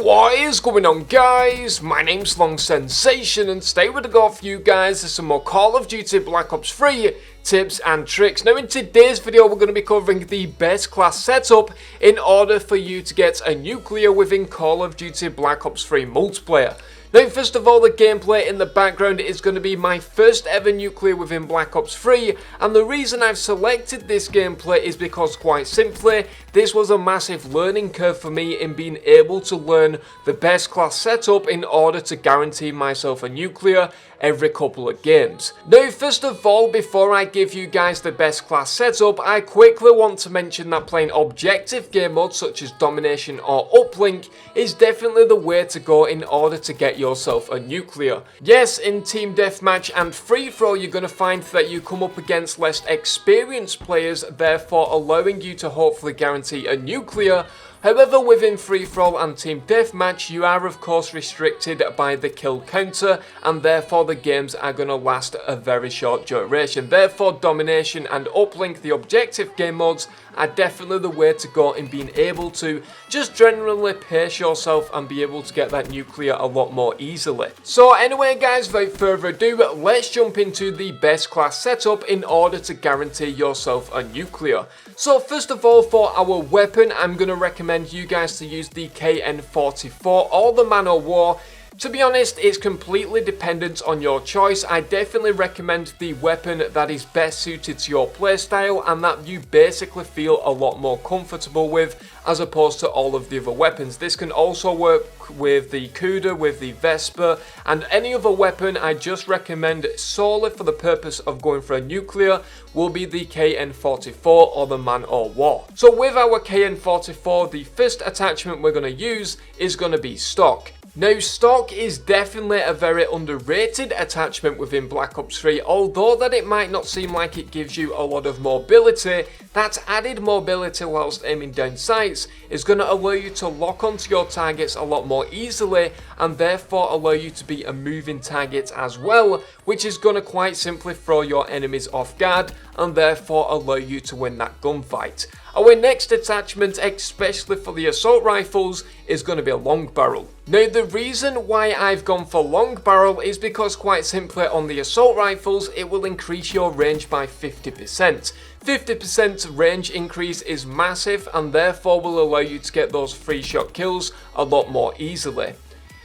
What is going on, guys? My name's Long Sensation, and today we're going to go for you guys some more Call of Duty Black Ops 3 tips and tricks. Now in today's video we're going to be covering the best class setup in order for you to get a nuclear within Call of Duty Black Ops 3 multiplayer. Now first of all, the gameplay in the background is going to be my first ever nuclear within Black Ops 3, and the reason I've selected this gameplay is because quite simply this was a massive learning curve for me in being able to learn the best class setup in order to guarantee myself a nuclear every couple of games. Now first of all, before I give you guys the best class setup, I quickly want to mention that playing objective game modes such as domination or uplink is definitely the way to go in order to get yourself a nuclear. Yes, in team deathmatch and free throw you're going to find that you come up against less experienced players, therefore allowing you to hopefully guarantee a nuclear. However, within free for all and team deathmatch, you are of course restricted by the kill counter, and therefore the games are going to last a very short duration. Therefore, domination and uplink, the objective game modes, are definitely the way to go in being able to just generally pace yourself and be able to get that nuclear a lot more easily. So anyway guys, without further ado, let's jump into the best class setup in order to guarantee yourself a nuclear. So first of all, for our weapon, I'm going to recommend you guys to use the KN-44 or the Man O' War. To be honest, it's completely dependent on your choice. I definitely recommend the weapon that is best suited to your playstyle and that you basically feel a lot more comfortable with as opposed to all of the other weapons. This can also work with the CoD, with the Vesper, and any other weapon. I just recommend solely for the purpose of going for a nuclear will be the KN-44 or the Man O' War. So with our KN-44, the first attachment we're going to use is going to be stock. Now, stock is definitely a very underrated attachment within Black Ops 3, although that it might not seem like it gives you a lot of mobility. That added mobility whilst aiming down sights is going to allow you to lock onto your targets a lot more easily and therefore allow you to be a moving target as well, which is going to quite simply throw your enemies off guard and therefore allow you to win that gunfight. Our next attachment, especially for the assault rifles, is going to be a long barrel. Now the reason why I've gone for long barrel is because quite simply on the assault rifles it will increase your range by 50%. 50% range increase is massive and therefore will allow you to get those free shot kills a lot more easily.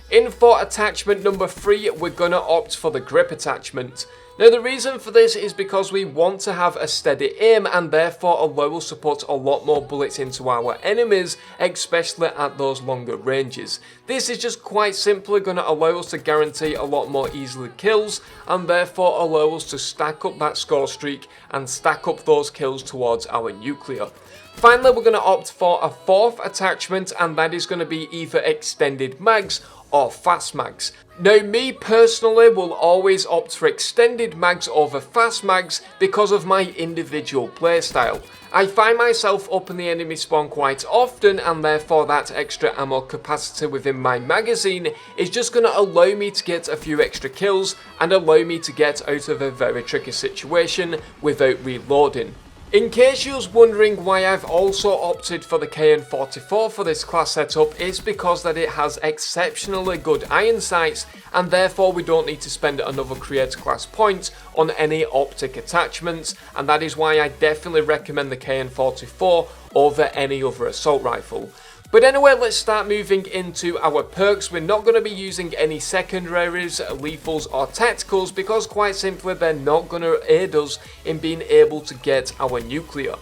In for attachment number 3, we're going to opt for the grip attachment. Now the reason for this is because we want to have a steady aim and therefore allow us to put a lot more bullets into our enemies, especially at those longer ranges. This is just quite simply going to allow us to guarantee a lot more easily kills and therefore allow us to stack up that score streak and stack up those kills towards our nuclear. Finally, we're going to opt for a fourth attachment, and that is going to be either extended mags or fast mags. Now me personally will always opt for extended mags over fast mags because of my individual playstyle. I find myself up in the enemy spawn quite often and therefore that extra ammo capacity within my magazine is just going to allow me to get a few extra kills and allow me to get out of a very tricky situation without reloading. In case you was wondering why I've also opted for the KN-44 for this class setup, it's because that it has exceptionally good iron sights and therefore we don't need to spend another creator class point on any optic attachments, and that is why I definitely recommend the KN-44 over any other assault rifle. But anyway, let's start moving into our perks. We're not going to be using any secondaries, lethals or tacticals because quite simply they're not going to aid us in being able to get our nuclear.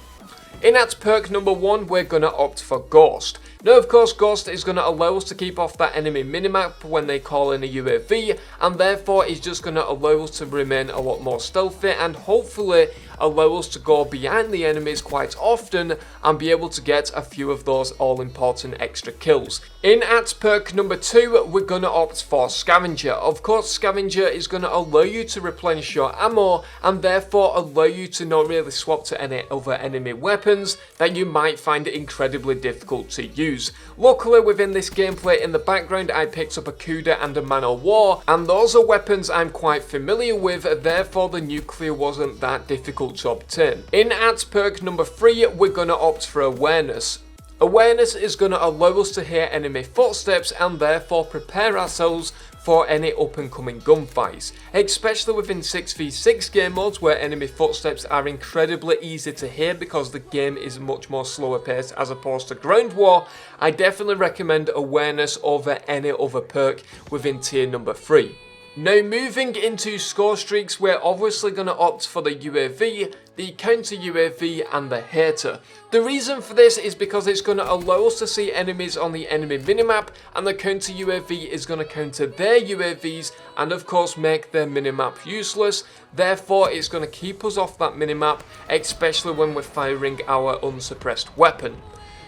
In at perk number 1, we're going to opt for Ghost. Now of course Ghost is going to allow us to keep off that enemy minimap when they call in a UAV, and therefore is just going to allow us to remain a lot more stealthy and hopefully allow us to go behind the enemies quite often and be able to get a few of those all important extra kills. In at perk number 2, we're going to opt for Scavenger. Of course Scavenger is going to allow you to replenish your ammo and therefore allow you to not really swap to any other enemy weapons that you might find it incredibly difficult to use. Luckily within this gameplay in the background I picked up a CoD and a Man O' War, and those are weapons I'm quite familiar with, therefore the nuclear wasn't that difficult to obtain. In at perk number 3, we're going to opt for Awareness. Awareness is going to allow us to hear enemy footsteps and therefore prepare ourselves for any up and coming gunfights, especially within 6v6 game modes where enemy footsteps are incredibly easy to hear because the game is much more slower paced as opposed to ground war. I definitely recommend awareness over any other perk within tier number 3. Now moving into score streaks, we're obviously going to opt for the UAV, the counter UAV and the hare. The reason for this is because it's going to allow us to see enemies on the enemy minimap, and the counter UAV is going to counter their UAVs and of course make their minimap useless. Therefore it's going to keep us off that minimap, especially when we're firing our unsuppressed weapon.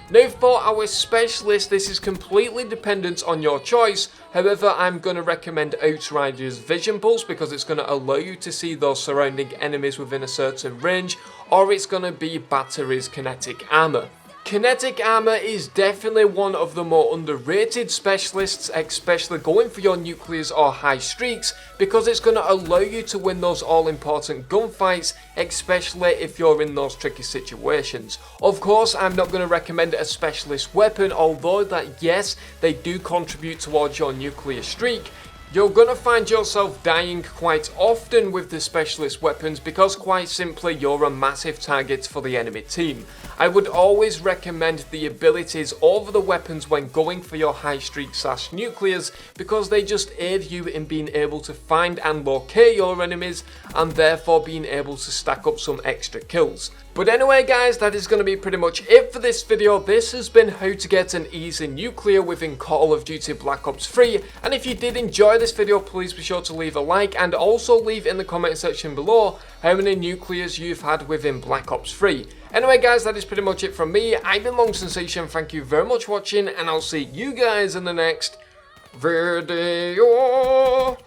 Now for our specialist, this is completely dependent on your choice. However, I'm going to recommend Outrider's Vision Pulse because it's going to allow you to see those surrounding enemies within a certain range, or it's going to be Battery's Kinetic Armor. Kinetic Armor is definitely one of the more underrated specialists, especially going for your nuclears or high streaks, because it's going to allow you to win those all important gunfights, especially if you're in those tricky situations. Of course, I'm not going to recommend a specialist weapon, although that yes, they do contribute towards your nuclear streak. You're going to find yourself dying quite often with the specialist weapons because quite simply you're a massive target for the enemy team. I would always recommend the abilities over the weapons when going for your high streak / nuclears because they just aid you in being able to find and locate your enemies and therefore being able to stack up some extra kills. But anyway guys, that is going to be pretty much it for this video. This has been how to get an easy nuclear within Call of Duty Black Ops 3, and if you did enjoy this video, please be sure to leave a like and also leave in the comment section below how many nuclears you've had within Black Ops 3. Anyway guys, that is pretty much it from me. I've been Long Sensation, thank you very much for watching, and I'll see you guys in the next video.